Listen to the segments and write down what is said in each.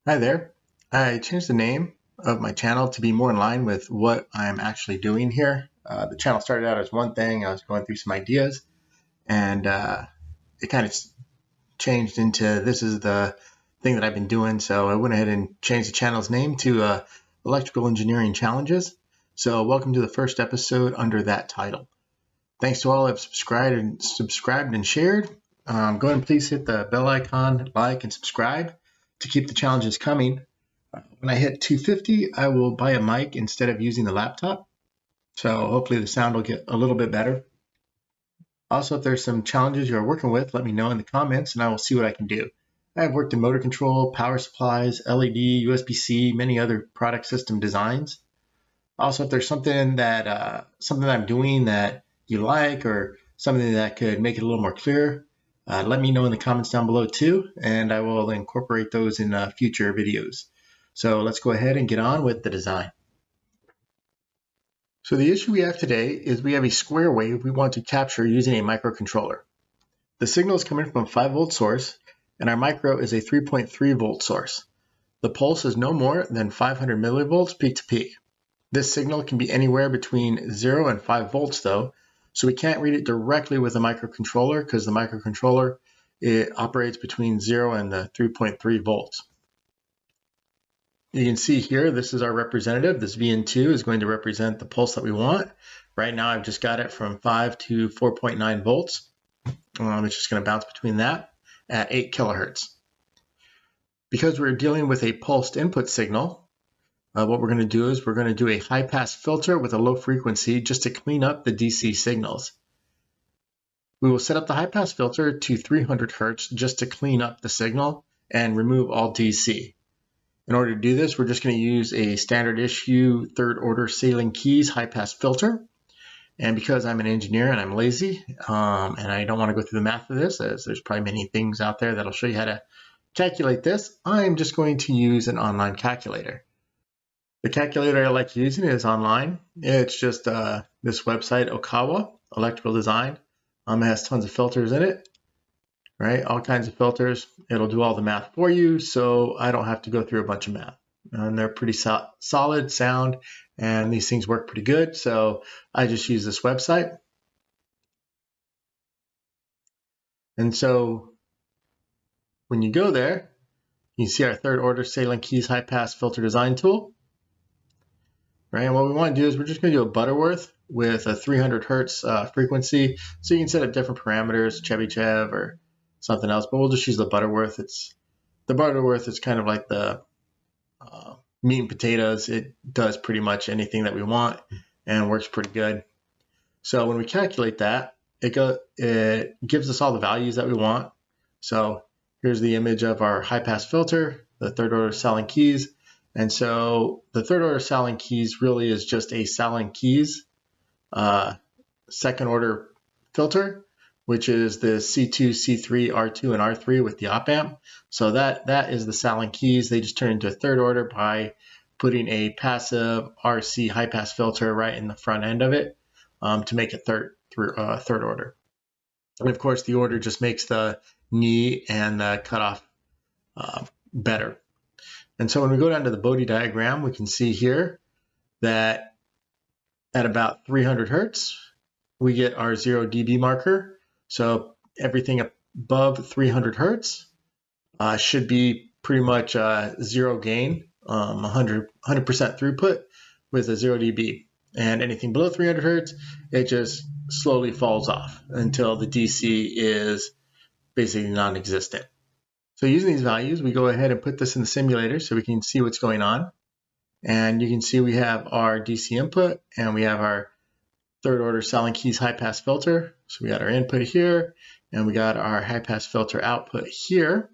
Hi there. I changed the name of my channel to be more in line with what I'm actually doing here. The channel started out as one thing. I was going through some ideas, and it kind of changed into this is the thing that I've been doing. So I went ahead and changed the channel's name to Electrical Engineering Challenges. So welcome to the first episode under that title. Thanks to all who have subscribed and shared. Go ahead and please hit the bell icon, like, and subscribe to keep the challenges coming. When I hit 250, I will buy a mic instead of using the laptop. So hopefully the sound will get a little bit better. Also, if there's some challenges you're working with, let me know in the comments and I will see what I can do. I have worked in motor control, power supplies, LED, USB-C, many other product system designs. Also, if there's something that I'm doing that you like or something that could make it a little more clear, let me know in the comments down below too, and I will incorporate those in future videos. So let's go ahead and get on with the design. So the issue we have today is we have a square wave we want to capture using a microcontroller. The signal is coming from a 5-volt source, and our micro is a 3.3 volt source. The pulse is no more than 500 millivolts peak to peak. This signal can be anywhere between 0 and 5 volts though, so we can't read it directly with a microcontroller because the microcontroller operates between 0 and the 3.3 volts. You can see here, this is our representative. This VN2 is going to represent the pulse that we want. Right now, I've just got it from 5 to 4.9 volts. It's just going to bounce between that at 8 kilohertz. Because we're dealing with a pulsed input signal, what we're going to do is we're going to do a high-pass filter with a low frequency just to clean up the DC signals. We will set up the high-pass filter to 300 hertz just to clean up the signal and remove all DC. In order to do this, we're just going to use a standard issue third order Salem Keyes high pass filter. And because I'm an engineer and I'm lazy and I don't want to go through the math of this, as there's probably many things out there that'll show you how to calculate this, I'm just going to use an online calculator. The calculator I like using is online. It's just this website, Okawa Electrical Design. It has tons of filters in it. Right? All kinds of filters. It'll do all the math for you, so I don't have to go through a bunch of math. And they're pretty solid, sound, and these things work pretty good. So I just use this website. And so when you go there, you see our third order Salem Keyes high pass filter design tool. Right? And what we want to do is we're just going to do a Butterworth with a 300 hertz frequency. So you can set up different parameters, Chebyshev or something else, but we'll just use the Butterworth. The Butterworth is kind of like the meat and potatoes. It does pretty much anything that we want and works pretty good. So when we calculate that, it gives us all the values that we want. So here's the image of our high pass filter, the third order Salem Keyes. And so the third order Salem Keyes really is just a Salem Keyes second order filter, which is the C2, C3, R2, and R3 with the op amp. So that is the Salem Keyes. They just turn into a third order by putting a passive RC high pass filter right in the front end of it to make it third order. And of course, the order just makes the knee and the cutoff better. And so when we go down to the Bode diagram, we can see here that at about 300 hertz, we get our 0 dB marker. So everything above 300 hertz should be pretty much zero gain, 100% throughput with a 0 dB. And anything below 300 hertz, it just slowly falls off until the DC is basically non-existent. So using these values, we go ahead and put this in the simulator so we can see what's going on. And you can see we have our DC input and we have our third order Salem Keyes high pass filter. So we got our input here and we got our high pass filter output here.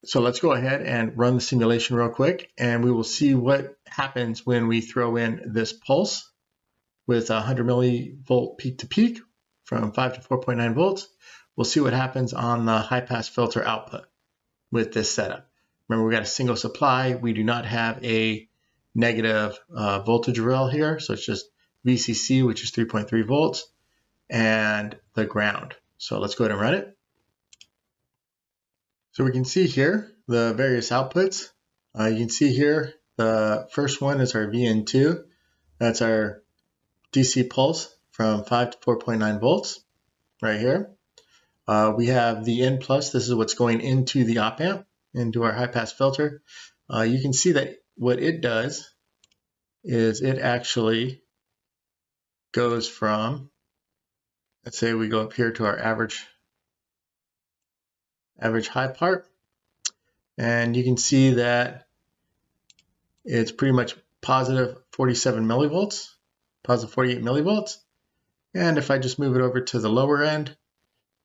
So let's go ahead and run the simulation real quick and we will see what happens when we throw in this pulse with 100 millivolt peak to peak from 5 to 4.9 volts. We'll see what happens on the high pass filter output with this setup. Remember, we got a single supply. We do not have a negative voltage rail here. So it's just VCC, which is 3.3 volts, and the ground. So let's go ahead and run it. So we can see here the various outputs. You can see here, the first one is our VN2. That's our DC pulse from 5 to 4.9 volts right here. We have the N plus. This is what's going into the op amp, into our high pass filter. You can see that what it does is it actually goes from, let's say we go up here to our average high part, and you can see that it's pretty much positive 47 millivolts, positive 48 millivolts. And if I just move it over to the lower end,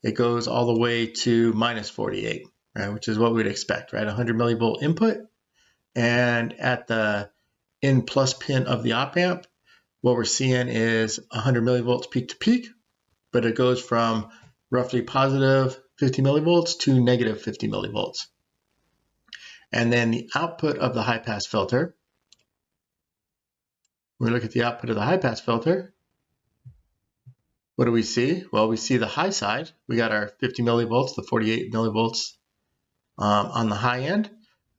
it goes all the way to minus 48, right, which is what we'd expect, right? 100 millivolt input. And at the N plus pin of the op amp, what we're seeing is 100 millivolts peak to peak, but it goes from roughly positive 50 millivolts to negative 50 millivolts. And then the output of the high pass filter, when we look at the output of the high pass filter, what do we see? Well, we see the high side. We got our 50 millivolts, the 48 millivolts on the high end,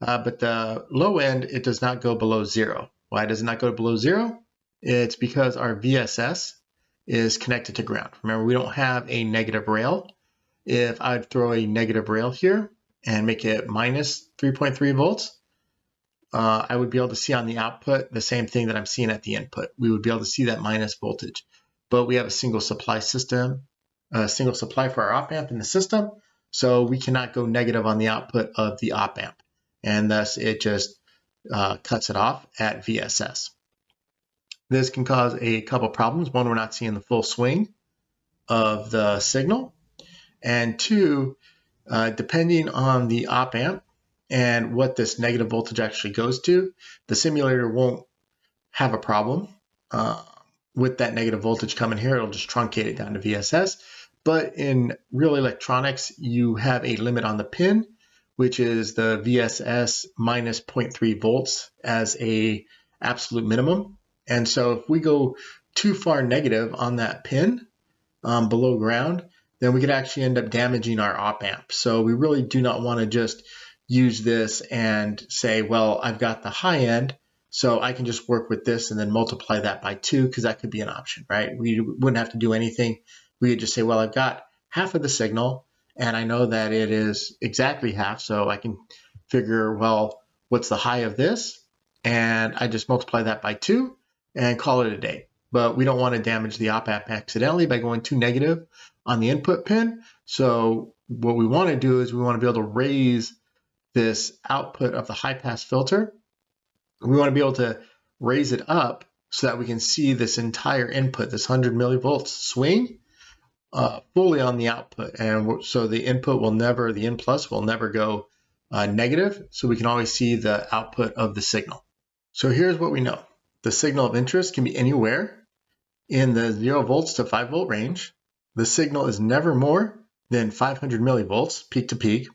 but the low end, it does not go below zero. Why does it not go below zero? It's because our VSS is connected to ground. Remember, we don't have a negative rail. If I'd throw a negative rail here and make it minus 3.3 volts, I would be able to see on the output the same thing that I'm seeing at the input. We would be able to see that minus voltage. But we have a single supply system, a single supply for our op amp in the system, so we cannot go negative on the output of the op amp, and thus it just cuts it off at VSS. This can cause a couple problems. One, we're not seeing the full swing of the signal, and two, depending on the op amp and what this negative voltage actually goes to, the simulator won't have a problem with that negative voltage coming here. It'll just truncate it down to VSS. But in real electronics, you have a limit on the pin, which is the VSS minus 0.3 volts as a absolute minimum. And so if we go too far negative on that pin below ground, then we could actually end up damaging our op amp. So we really do not want to just use this and say, well, I've got the high end, so I can just work with this and then multiply that by 2, because that could be an option, right? We wouldn't have to do anything. We could just say, well, I've got half of the signal, and I know that it is exactly half, so I can figure, well, what's the high of this? And I just multiply that by 2 and call it a day. But we don't want to damage the op amp accidentally by going too negative on the input pin. So what we want to do is we want to be able to raise this output of the high pass filter. We want to be able to raise it up so that we can see this entire input, this 100 millivolts swing fully on the output. And so the input will never, the N plus will never go negative. So we can always see the output of the signal. So here's what we know. The signal of interest can be anywhere in the 0 volts to 5 volt range. The signal is never more than 500 millivolts peak to peak.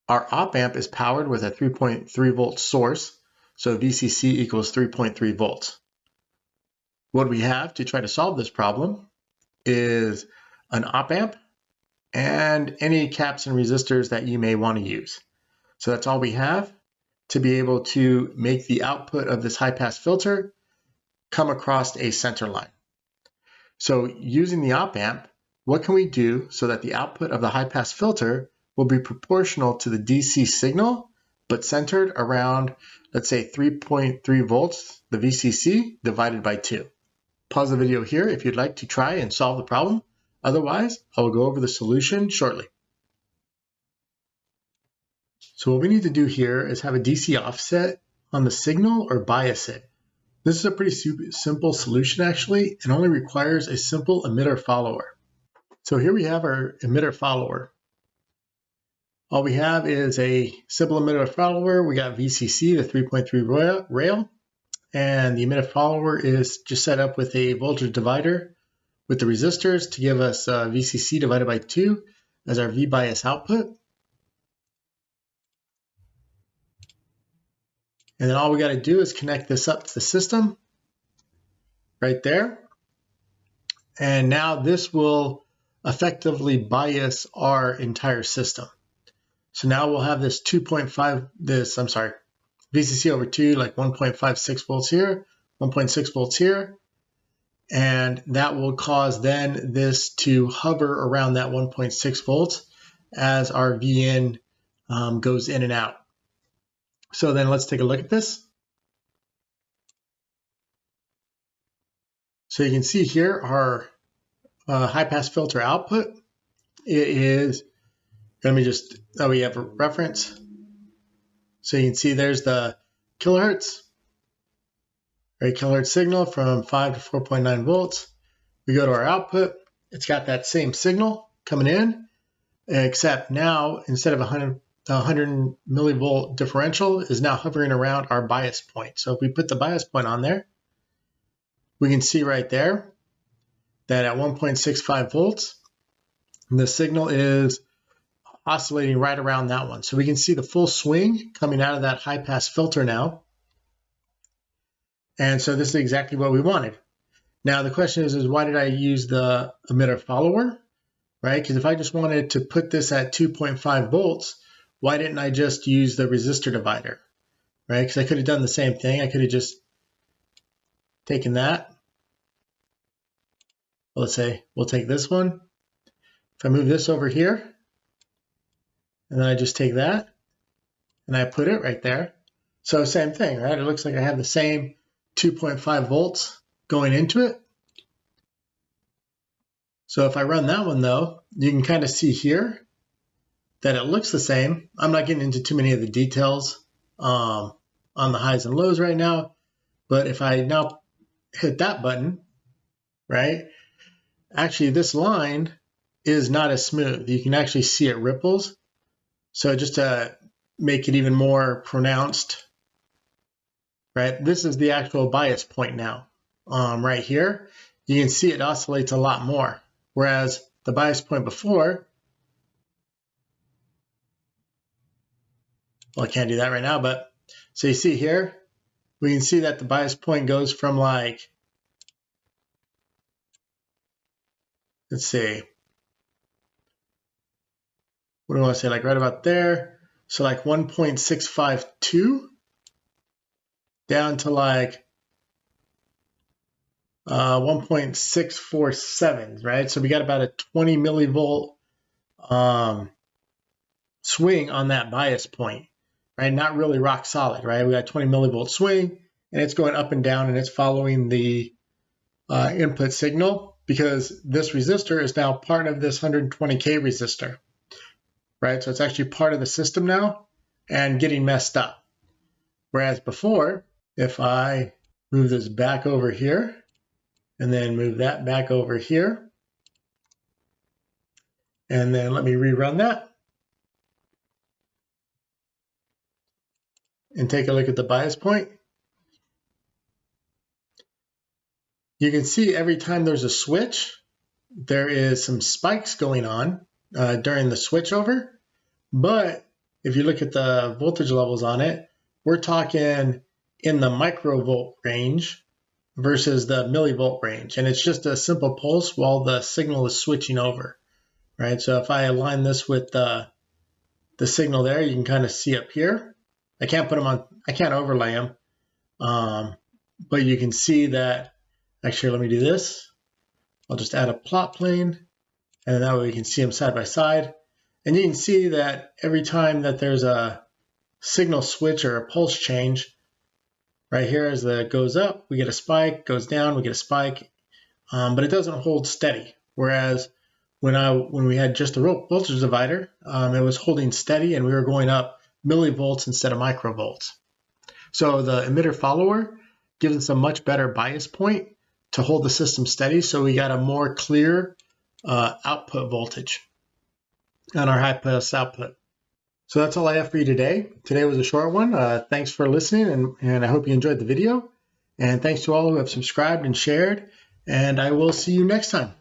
Our op amp is powered with a 3.3 volt source, so VCC equals 3.3 volts. What we have to try to solve this problem is an op amp and any caps and resistors that you may want to use. So that's all we have to be able to make the output of this high pass filter come across a center line. So using the op amp, what can we do so that the output of the high pass filter will be proportional to the DC signal, but centered around, let's say, 3.3 volts, the VCC, divided by 2. Pause the video here if you'd like to try and solve the problem. Otherwise, I will go over the solution shortly. So what we need to do here is have a DC offset on the signal or bias it. This is a pretty simple solution actually, and only requires a simple emitter follower. So here we have our emitter follower. All we have is a simple emitter follower. We got VCC, the 3.3 rail, and the emitter follower is just set up with a voltage divider with the resistors to give us VCC divided by 2 as our V bias output. And then all we got to do is connect this up to the system right there. And now this will effectively bias our entire system. So now we'll have this VCC over 2, like 1.56 volts here, 1.6 volts here. And that will cause then this to hover around that 1.6 volts as our VN goes in and out. So then let's take a look at this. So you can see here our high pass filter output. It is, let me just, we have a reference. So you can see there's the kilohertz, right? Kilohertz signal from 5 to 4.9 volts. We go to our output. It's got that same signal coming in, except now instead of 100 millivolt differential is now hovering around our bias point. So if we put the bias point on there, we can see right there that at 1.65 volts, the signal is oscillating right around that one. So we can see the full swing coming out of that high pass filter now. And so this is exactly what we wanted. Now the question is why did I use the emitter follower, right? Because if I just wanted to put this at 2.5 volts, why didn't I just use the resistor divider, right? Because I could have done the same thing. I could have just taken that. Let's say we'll take this one. If I move this over here, and then I just take that, and I put it right there. So same thing, right? It looks like I have the same 2.5 volts going into it. So if I run that one though, you can kind of see here that it looks the same. I'm not getting into too many of the details on the highs and lows right now, but if I now hit that button, right, actually this line is not as smooth. You can actually see it ripples. So just to make it even more pronounced, right, this is the actual bias point now. Right here, you can see it oscillates a lot more. Whereas the bias point before, well, I can't do that right now, but so you see here, we can see that the bias point goes from like, let's see, what do I want to say, like right about there. So like 1.652 down to like 1.647, right? So we got about a 20 millivolt swing on that bias point, right? Not really rock solid, right? We got 20 millivolt swing and it's going up and down and it's following the input signal because this resistor is now part of this 120K resistor, right? So it's actually part of the system now and getting messed up. Whereas before, if I move this back over here and then move that back over here, and then let me rerun that and take a look at the bias point. You can see every time there's a switch, there is some spikes going on during the switchover. But if you look at the voltage levels on it, we're talking in the microvolt range versus the millivolt range. And it's just a simple pulse while the signal is switching over, right? So if I align this with the signal there, you can kind of see up here. I can't put them on, I can't overlay them. But you can see that, actually, let me do this. I'll just add a plot plane and that way we can see them side by side. And you can see that every time that there's a signal switch or a pulse change, right here as it goes up, we get a spike, goes down, we get a spike, but it doesn't hold steady. Whereas when we had just the voltage divider, it was holding steady and we were going up millivolts instead of microvolts. So the emitter follower gives us a much better bias point to hold the system steady. So we got a more clear output voltage on our high pass output. So that's all I have for you today. Today was a short one. Thanks for listening, and I hope you enjoyed the video. And thanks to all who have subscribed and shared, and I will see you next time.